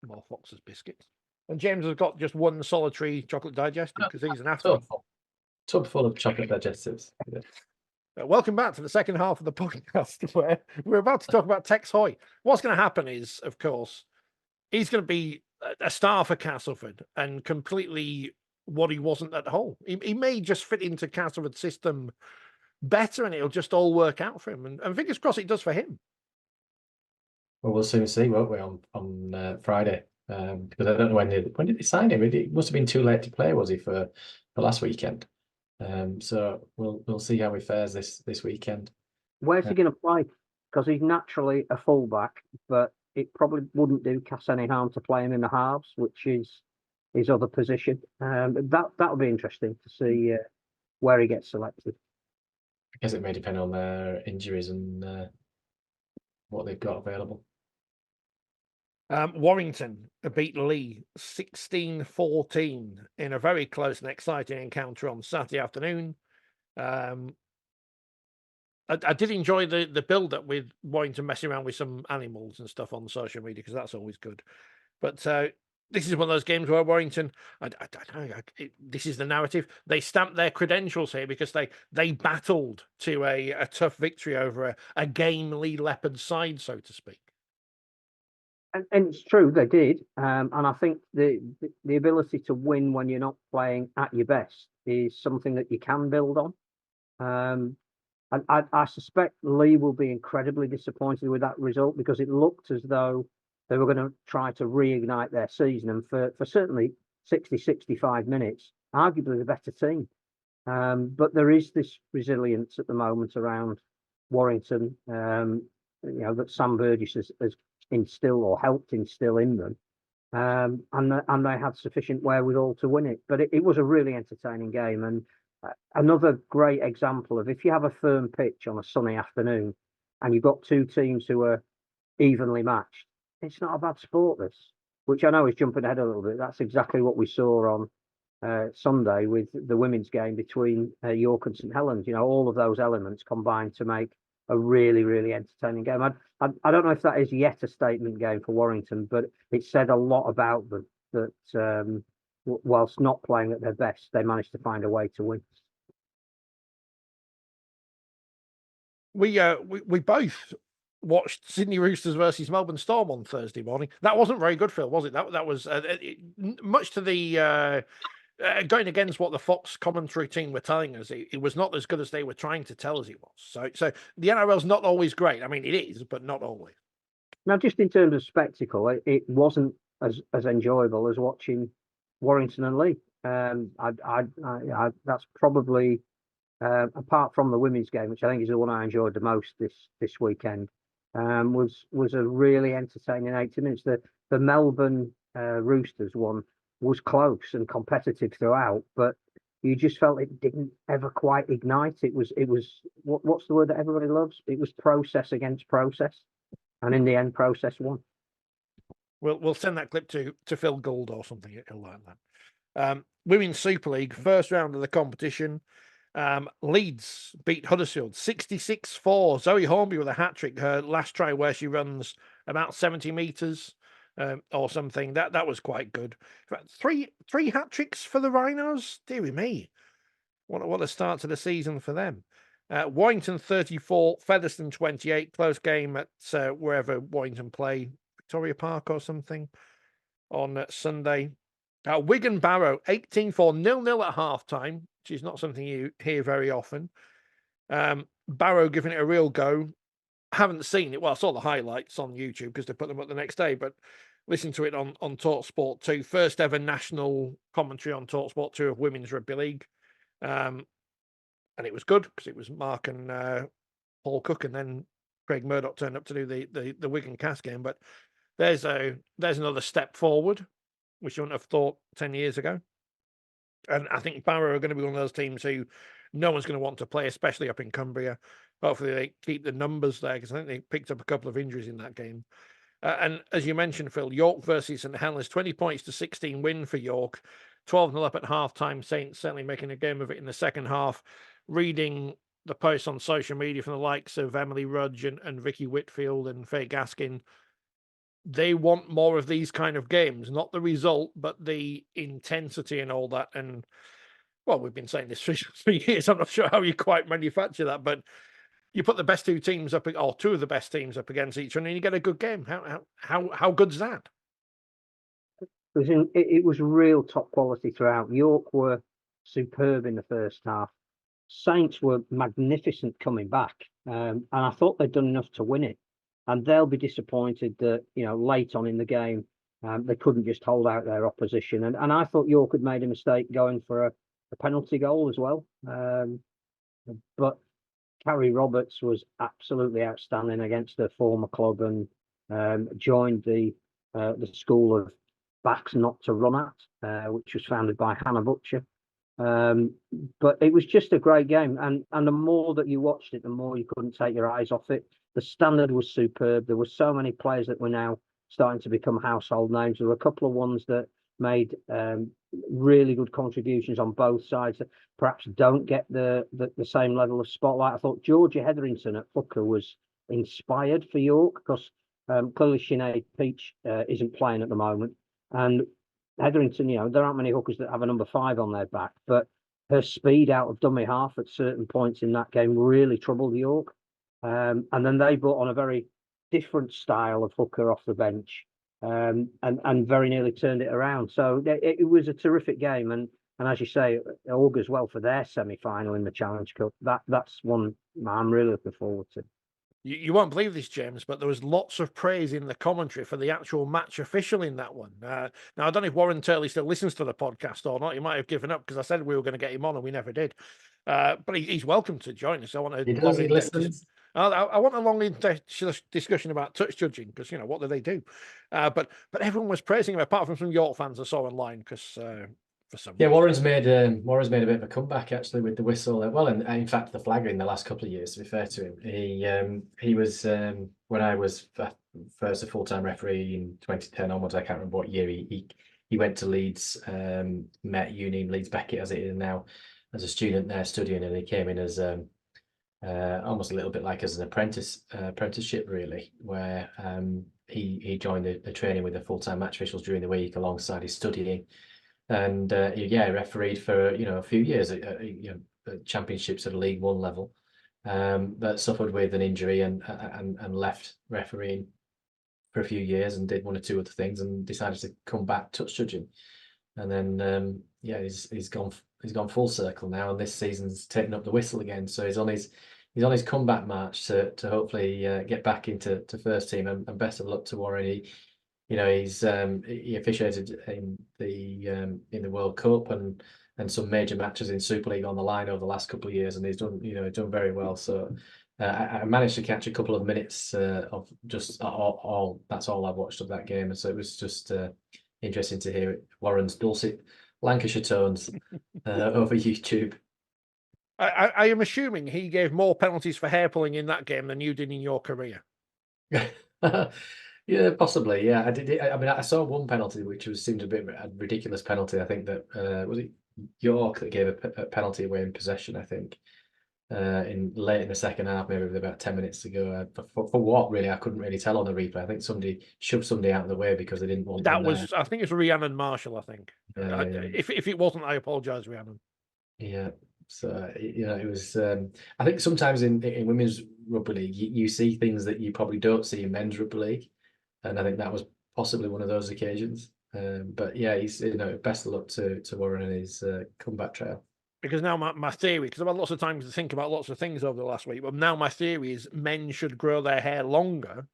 more Fox's biscuits. And James has got just one solitary chocolate digestive because he's an athlete. Tub full of chocolate digestives. Yeah. Welcome back to the second half of the podcast where we're about to talk about Tex Hoy. What's going to happen is, of course, he's going to be a star for Castleford and completely what he wasn't at Hull. He may just fit into Castleford's system better and it'll just all work out for him. And fingers crossed it does for him. Well, we'll soon see, won't we, on Friday? Because I don't know when did they sign him? It must have been too late to play, was he, for last weekend? So we'll see how he fares this weekend. Where's he going to play? Because he's naturally a fullback, but it probably wouldn't do Cass any harm to play him in the halves, which is his other position. That'll be interesting to see where he gets selected. I guess it may depend on their injuries and what they've got available. Warrington beat Lee 16-14 in a very close and exciting encounter on Saturday afternoon. I did enjoy the build-up with Warrington messing around with some animals and stuff on social media, because that's always good. But this is one of those games where Warrington, this is the narrative, they stamped their credentials here because they battled to a tough victory over a gamely Leopard side, so to speak. And it's true, they did. And I think the ability to win when you're not playing at your best is something that you can build on. And I suspect Lee will be incredibly disappointed with that result, because it looked as though they were going to try to reignite their season. And for certainly 60, 65 minutes, arguably the better team. But there is this resilience at the moment around Warrington, that Sam Burgess has instilled or helped instill in them. And they had sufficient wherewithal to win it. But it was a really entertaining game. And another great example of, if you have a firm pitch on a sunny afternoon and you've got two teams who are evenly matched, it's not a bad sport, this, which I know is jumping ahead a little bit. That's exactly what we saw on Sunday with the women's game between York and St Helens. All of those elements combined to make a really, really entertaining game. I don't know if that is yet a statement game for Warrington, but it said a lot about them, that whilst not playing at their best, they managed to find a way to win. We both watched Sydney Roosters versus Melbourne Storm on Thursday morning. That wasn't very good, Phil, was it? That was much to the going against what the Fox commentary team were telling us. It was not as good as they were trying to tell us it was. So the NRL's not always great. I mean, it is, but not always. Now, just in terms of spectacle, it wasn't as enjoyable as watching Warrington and Lee. That's probably, apart from the women's game, which I think is the one I enjoyed the most this weekend, was a really entertaining 80 minutes. The Melbourne Roosters one was close and competitive throughout, but you just felt it didn't ever quite ignite. It was what's the word that everybody loves? It was process against process, and in the end, process won. We'll send that clip to Phil Gould or something. He'll like that. Women's Super League, first round of the competition. Leeds beat Huddersfield 66-4. Zoe Hornby with a hat-trick, her last try where she runs about 70 metres or something. That was quite good. Three hat-tricks for the Rhinos? Deary me. What a start to the season for them. Warrington 34, Featherstone 28. Close game at wherever Warrington play, Victoria Park or something, on Sunday. Wigan Barrow 18-4, 0-0 at half-time, which is not something you hear very often. Barrow giving it a real go. Haven't seen it. Well, I saw the highlights on YouTube because they put them up the next day, but listened to it on TalkSport 2. First ever national commentary on TalkSport 2 of Women's Rugby League. And it was good because it was Mark and Paul Cook, and then Craig Murdoch turned up to do the Wigan cast game. But there's another step forward, which you wouldn't have thought 10 years ago. And I think Barrow are going to be one of those teams who no one's going to want to play, especially up in Cumbria. Hopefully they keep the numbers there, because I think they picked up a couple of injuries in that game. And as you mentioned, Phil, York versus St Helens, 20 points to 16 win for York. 12-0 up at half-time. Saints certainly making a game of it in the second half. Reading the posts on social media from the likes of Emily Rudge and Vicky Whitfield and Faye Gaskin, they want more of these kind of games, not the result, but the intensity and all that. And, well, we've been saying this for years. I'm not sure how you quite manufacture that, but you put the best two teams up, or two of the best teams up against each other, and you get a good game. How good's that? It was real top quality throughout. York were superb in the first half. Saints were magnificent coming back, and I thought they'd done enough to win it. And they'll be disappointed that, late on in the game, they couldn't just hold out their opposition. And I thought York had made a mistake going for a penalty goal as well. But Carrie Roberts was absolutely outstanding against her former club and joined the school of backs not to run at, which was founded by Hannah Butcher. But it was just a great game, and the more that you watched it, the more you couldn't take your eyes off it. The standard was superb. There were so many players that were now starting to become household names. There were a couple of ones that made really good contributions on both sides that perhaps don't get the same level of spotlight. I thought Georgia Hetherington at hooker was inspired for York because clearly Sinead Peach isn't playing at the moment, and Hetherington, there aren't many hookers that have a number 5 on their back, but her speed out of dummy half at certain points in that game really troubled York. And then they brought on a very different style of hooker off the bench, and very nearly turned it around. So it was a terrific game, and as you say, it augurs well for their semi-final in the Challenge Cup. That's one I'm really looking forward to. You won't believe this, James, but there was lots of praise in the commentary for the actual match official in that one. Now, I don't know if Warren Turley still listens to the podcast or not. He might have given up because I said we were going to get him on and we never did. But he's welcome to join us. I want to. He does. He listens. I want a long discussion about touch judging because what do they do? But everyone was praising him apart from some York fans I saw online because. Yeah, Warren's made a bit of a comeback actually with the whistle. Well, and in fact, the flag in the last couple of years. To be fair to him, he was when I was first a full-time referee in 2010 onwards. I can't remember what year he went to Leeds, met Union Leeds Beckett as it is now, as a student there studying, and he came in as almost a little bit like as an apprenticeship really, where he joined the training with the full-time match officials during the week alongside his studying. And refereed for a few years at championships at a League One level, but suffered with an injury and left refereeing for a few years and did one or two other things and decided to come back touch judging, and then he's gone full circle now, and this season's taken up the whistle again. So he's on his comeback march to hopefully get back into first team, and best of luck to Warren. He officiated in the World Cup and some major matches in Super League on the line over the last couple of years, and he's done very well. So I managed to catch a couple of minutes of just all. That's all I've watched of that game, and so it was just interesting to hear Warren's dulcet Lancashire tones over YouTube. I am assuming he gave more penalties for hair pulling in that game than you did in your career. Yeah, possibly. Yeah, I did. I mean, I saw one penalty which seemed a bit a ridiculous penalty. I think that was it York that gave a penalty away in possession. I think in late in the second half, maybe with about 10 minutes to go. For what really, I couldn't really tell on the replay. I think somebody shoved somebody out of the way because they didn't want. That was, I think, it's Rhiannon Marshall. I think. Yeah. If it wasn't, I apologise, Rhiannon. Yeah. So it was. I think sometimes in women's rugby league, you see things that you probably don't see in men's rugby league. And I think that was possibly one of those occasions. But yeah, he's best of luck to Warren and his comeback trail. Because now my theory, because I've had lots of time to think about lots of things over the last week, but now my theory is men should grow their hair longer,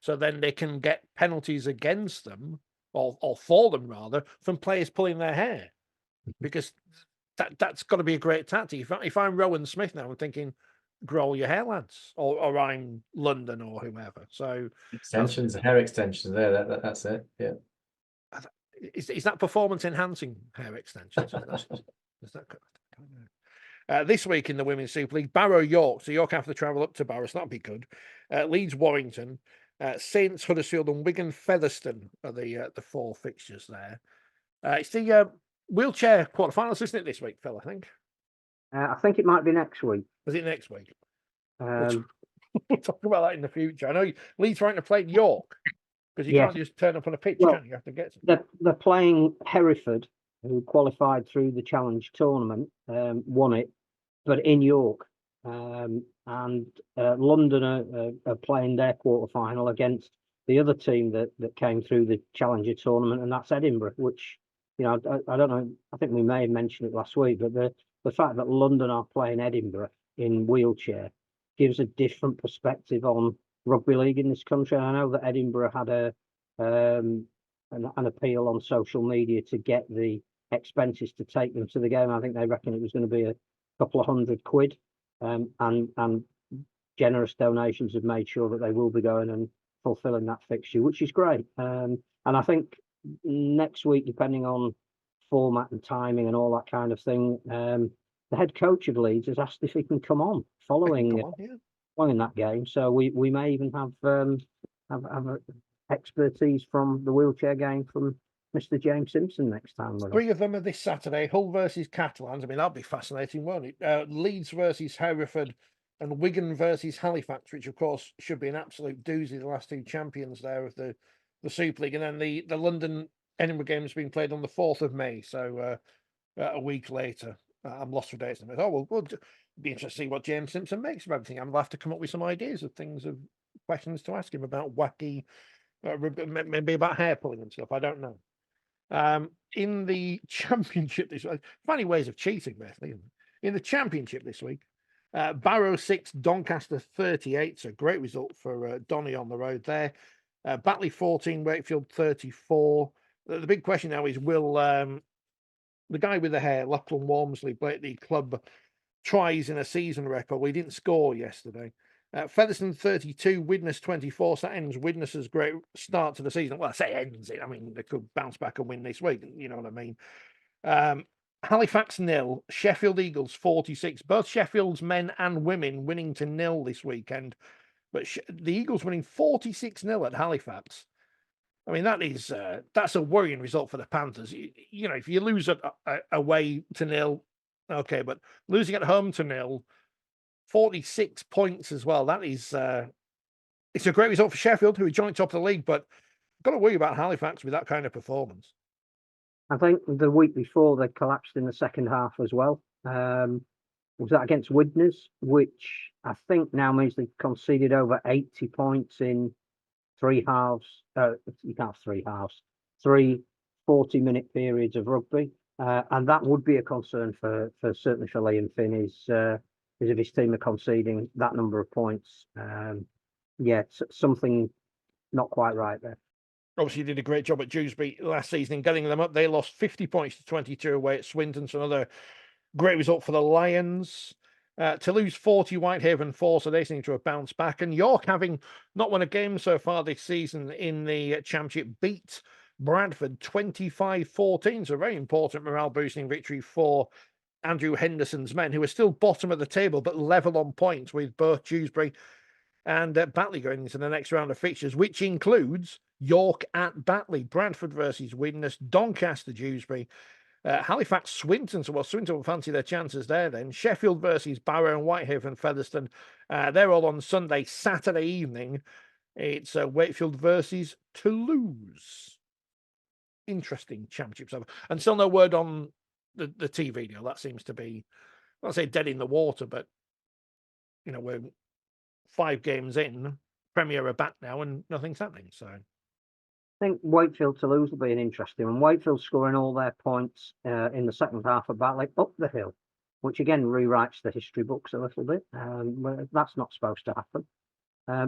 so then they can get penalties against them, or for them rather, from players pulling their hair, because that's got to be a great tactic. If I'm Rowan Smith now, I'm thinking, grow your hair, lads, or I'm London or whoever. So extensions, hair extensions there. That's it. Yeah. Is that performance enhancing hair extensions? Is that this week in the Women's Super League, Barrow York. So York have to travel up to Barrow. So that'd be good. Leeds Warrington, Saints Huddersfield, and Wigan Featherstone are the 4 fixtures there. It's the wheelchair quarterfinals, isn't it, this week, Phil? I think it might be next week. Was it next week? We'll talk about that in the future. I know Leeds trying to play York because you can't just turn up on a pitch, can you? You have to get to. They're playing Hereford, who qualified through the Challenge tournament, won it, but in York. And London are playing their quarter-final against the other team that came through the Challenger tournament, and that's Edinburgh, which, I don't know, I think we may have mentioned it last week, but the fact that London are playing Edinburgh in wheelchair gives a different perspective on rugby league in this country. And I know that Edinburgh had an appeal on social media to get the expenses to take them to the game. I think they reckon it was going to be a couple of £100. and generous donations have made sure that they will be going and fulfilling that fixture, which is great. And I think next week, depending on format and timing and all that kind of thing, the head coach of Leeds has asked if he can come on following that game. So we may even have expertise from the wheelchair game from Mr. James Simpson next time. 3 of them are this Saturday. Hull versus Catalans. I mean, that'll be fascinating, won't it? Leeds versus Hereford and Wigan versus Halifax, which of course should be an absolute doozy. The last 2 champions there of the Super League, and then the London Edinburgh game is being played on the 4th of May. So a week later. I'm lost for dates. We'll be interested to see what James Simpson makes of everything. I'm going to have to come up with some ideas of things, of questions to ask him about wacky, maybe about hair pulling and stuff. I don't know. In the Championship this week, funny ways of cheating, basically. In the Championship this week, Barrow 6, Doncaster 38. So great result for Donny on the road there. Batley 14, Wakefield 34. The big question now is, will the guy with the hair, Lachlan Walmsley, break the club tries in a season record? Well, he didn't score yesterday. Featherstone 32, Widnes 24. So that ends Widnes's great start to the season. Well, I say ends it. I mean, they could bounce back and win this week. You know what I mean? Halifax 0, Sheffield Eagles 46. Both Sheffield's men and women winning to 0 this weekend. But the Eagles winning 46-0 at Halifax. I mean, that's a worrying result for the Panthers. You know, if you lose away to 0, okay, but losing at home to 0, 46 points as well. That is, it's a great result for Sheffield, who are joint top of the league, but got to worry about Halifax with that kind of performance. I think the week before they collapsed in the second half as well. Was that against Widnes, which I think now means they've conceded over 80 points in 3 halves. You can't have 3 halves. 3 40-minute periods of rugby, and that would be a concern for certainly for Liam Finn. Is if his team are conceding that number of points. Something not quite right there. Obviously, he did a great job at Dewsbury last season in getting them up. They lost 50 points to 22 away at Swindon. So another great result for the Lions. To lose 40, Whitehaven 4, so they seem to have bounced back. And York, having not won a game so far this season in the Championship, beat Bradford 25-14. So a very important morale-boosting victory for Andrew Henderson's men, who are still bottom of the table, but level on points with both Dewsbury and Batley going into the next round of fixtures, which includes York at Batley, Bradford versus Widnes, Doncaster, Dewsbury, Halifax, Swinton. So, Swinton will fancy their chances there then. Sheffield versus Barrow and Whitehaven, Featherstone. They're all on Sunday. Saturday evening, it's Wakefield versus Toulouse. Interesting championships. And still no word on the TV deal. That seems to be, I'll say dead in the water, but, you know, we're 5 games in, Premier are back now and nothing's happening. So I think Wakefield Toulouse will be an interesting one. Wakefield scoring all their points in the second half of Batley up the hill, which again rewrites the history books a little bit. That's not supposed to happen,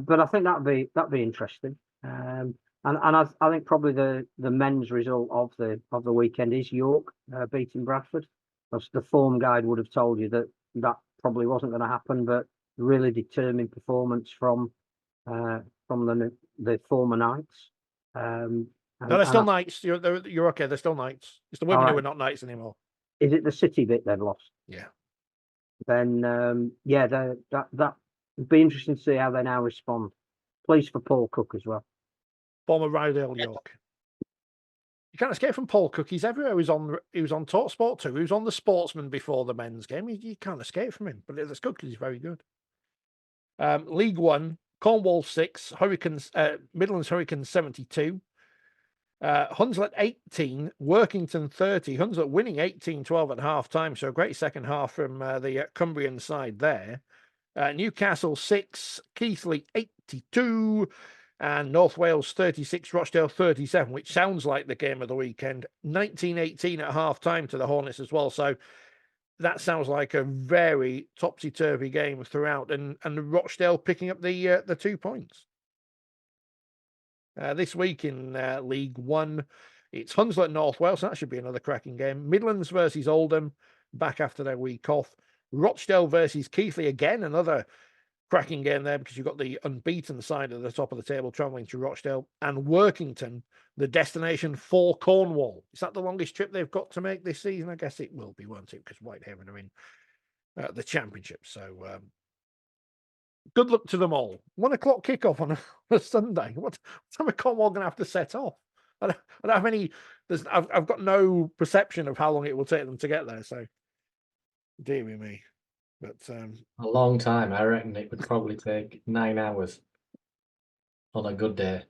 but I think that'd be interesting. And I think probably the men's result of the weekend is York beating Bradford. Because the form guide would have told you that probably wasn't going to happen, but really determined performance from the former Knights. No, they're still Knights. You're okay. They're still Knights. It's the women who are not Knights anymore. Is it the City bit they've lost? Yeah. Then that would be interesting to see how they now respond. Pleased for Paul Cook as well. Former Rydale York. You can't escape from Paul Cook. He's everywhere. He was on Talk Sport too. He was on The Sportsman before the men's game. You can't escape from him. But it's good because he's very good. League One, Cornwall 6, Midlands Hurricanes 72. Hunslet 18, Workington 30. Hunslet winning 18-12 at half time. So a great second half from the Cumbrian side there. Newcastle 6, Keighley 82. And North Wales 36, Rochdale 37, which sounds like the game of the weekend. 19-18 at half time to the Hornets as well. So that sounds like a very topsy-turvy game throughout, and Rochdale picking up the 2 points. This week in League One, it's Hunslet North Wales. So that should be another cracking game. Midlands versus Oldham, back after their week off. Rochdale versus Keighley again, another cracking game there because you've got the unbeaten side at the top of the table travelling to Rochdale, and Workington, the destination for Cornwall. Is that the longest trip they've got to make this season? I guess it will be, won't it? Because Whitehaven are in the championship. So good luck to them all. 1 o'clock kickoff on a Sunday. What time are Cornwall going to have to set off? I don't have any. I've got no perception of how long it will take them to get there. So, dearie me. But a long time. I reckon it would probably take 9 hours on a good day.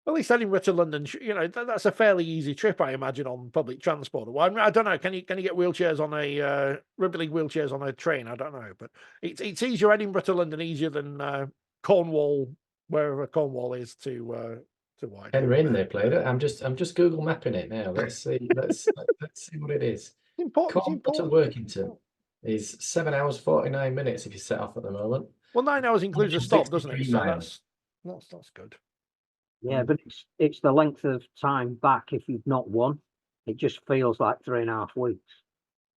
At least Edinburgh to London, that's a fairly easy trip, I imagine, on public transport. Well, I don't know. Can you get wheelchairs on a rugby league wheelchairs on a train? I don't know, but it's easier Edinburgh to London, easier than Cornwall, wherever Cornwall is to White. Penryn they played it. I'm just Google mapping it now. Let's see. let's see what it is. Important. Cornwall to Workington is 7 hours 49 minutes if you set off at the moment. Well, 9 hours includes a stop, doesn't it? So miles. that's good. Yeah, but it's the length of time back if you've not won. It just feels like 3.5 weeks.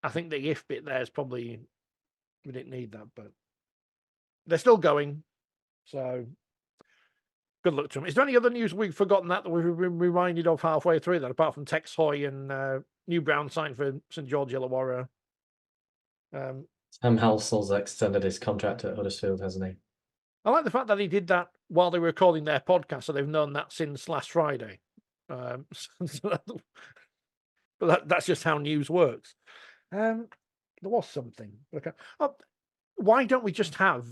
I think the if bit there is probably, we didn't need that, but they're still going. So good luck to them. Is there any other news we've forgotten that we've been reminded of halfway through that, apart from Tex Hoy and New Brown signed for St George Illawarra? Sam Halsall's extended his contract at Huddersfield, hasn't he? I like the fact that he did that while they were recording their podcast, so they've known that since last Friday. But that's just how news works. There was something. Why don't we just have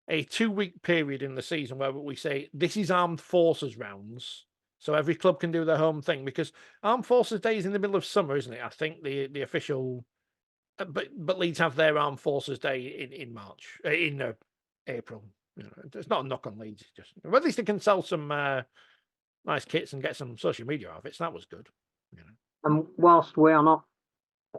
a 2-week period in the season where we say this is Armed Forces rounds, so every club can do their home thing? Because Armed Forces Day is in the middle of summer, isn't it? I think the official, but Leeds have their Armed Forces Day in March, in April. It's not a knock on Leeds. Just, well, at least they can sell some nice kits and get some social media outfits. That was good. And whilst we are not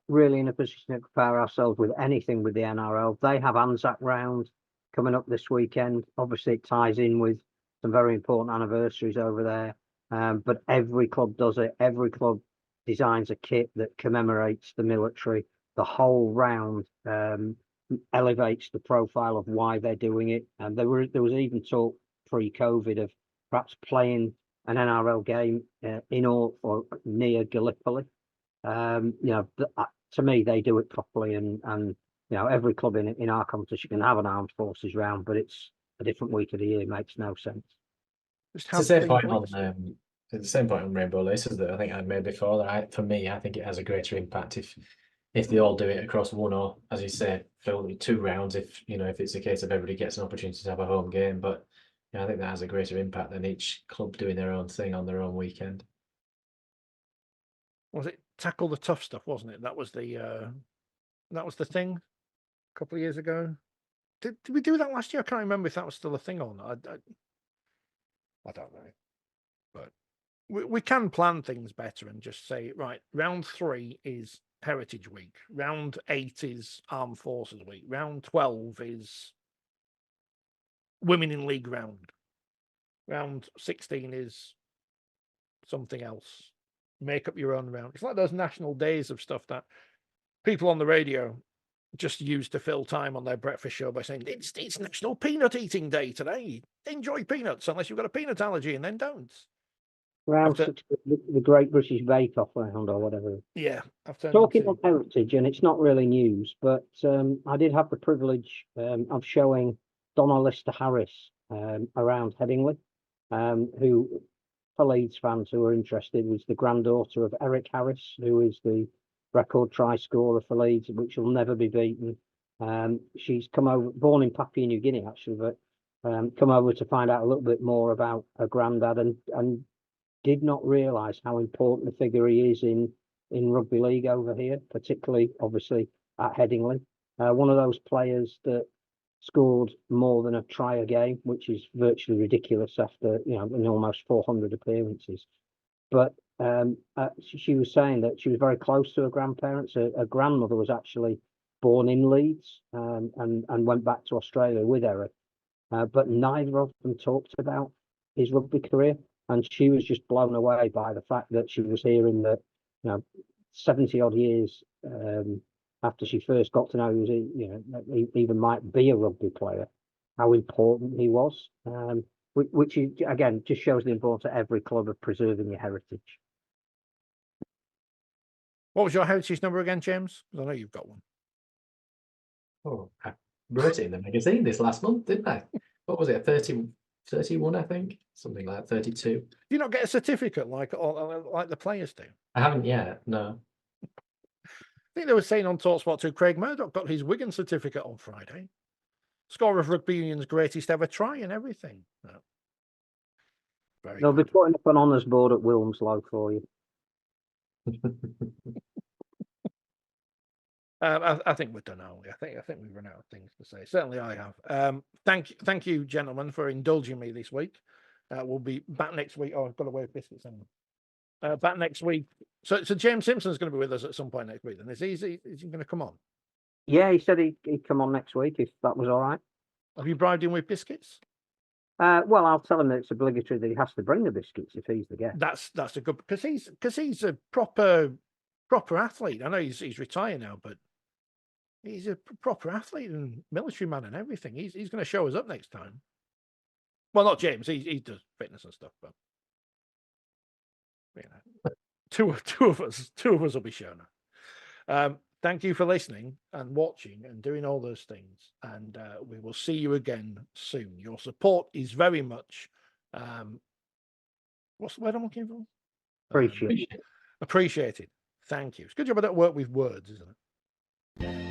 really in a position to compare ourselves with anything with the NRL, they have Anzac round coming up this weekend. Obviously, it ties in with some very important anniversaries over there. But every club does it. Every club designs a kit that commemorates the military. The whole round elevates the profile of why they're doing it. And there was even talk pre-COVID of perhaps playing an NRL game in or near Gallipoli. To me, they do it properly, and every club in our competition can have an armed forces round, but it's a different week of the year. Makes no sense. It's the same point on the same point on Rainbow Laces that I think I made before. That for me, I think it has a greater impact if they all do it across one, or as you say, for 2 rounds. If it's a case of everybody gets an opportunity to have a home game, but I think that has a greater impact than each club doing their own thing on their own weekend. Was it Tackle the Tough Stuff, wasn't it? That was the thing a couple of years ago. Did we do that last year? I can't remember if that was still a thing or not. I don't know. But we can plan things better and just say, right, round 3 is Heritage Week. Round 8 is Armed Forces Week. Round 12 is Women in League round. Round 16 is something else. Make up your own round. It's like those national days of stuff that people on the radio just use to fill time on their breakfast show by saying it's National Peanut Eating Day today. Enjoy peanuts unless you've got a peanut allergy, and then don't. Round the Great British Bake Off round or whatever. Yeah. Talking of heritage, and it's not really news, but I did have the privilege of showing Donna Lister Harris around Headingley, who, for Leeds fans who are interested, was the granddaughter of Eric Harris, who is the record try scorer for Leeds, which will never be beaten. She's come over, born in Papua New Guinea actually, but come over to find out a little bit more about her granddad, and did not realise how important a figure he is in rugby league over here, particularly obviously at Headingley. One of those players that scored more than a try a game, which is virtually ridiculous after in almost 400 appearances. But she was saying that she was very close to her grandparents. Her grandmother was actually born in Leeds and went back to Australia with Eric. But neither of them talked about his rugby career, and she was just blown away by the fact that she was hearing that 70 odd years after she first got to know he was, he even might be a rugby player, how important he was. Which is, again, just shows the importance of every club of preserving your heritage. What was your heritage number again, James? Because I know you've got one. Oh, I wrote it in the magazine this last month, didn't I? What was it? 31, I think, something like 32. Do you not get a certificate like the players do? I haven't yet. No. I think they were saying on TalkSport too, Craig Murdoch got his Wigan certificate on Friday. Score of Rugby Union's greatest ever try and everything. No. They'll be putting up an honours board at Wilmslow for you. I think we're done, aren't we? I think we've run out of things to say. Certainly I have. Thank you, gentlemen, for indulging me this week. We'll be back next week. Oh, I've got to wear biscuits. Back next week. So James Simpson's going to be with us at some point next week. Then is he going to come on? Yeah, he said he'd come on next week if that was all right. Have you bribed him with biscuits? Well, I'll tell him that it's obligatory that he has to bring the biscuits if he's the guest. That's a good, because he's a proper athlete. I know he's retired now, but he's a proper athlete and military man and everything. He's going to show us up next time. Well, not James. He does fitness and stuff, but two of us will be shown up. Thank you for listening and watching and doing all those things. And we will see you again soon. Your support is very much, what's the word I'm looking for? Appreciate it. Appreciated. Thank you. It's a good job I don't work with words, isn't it?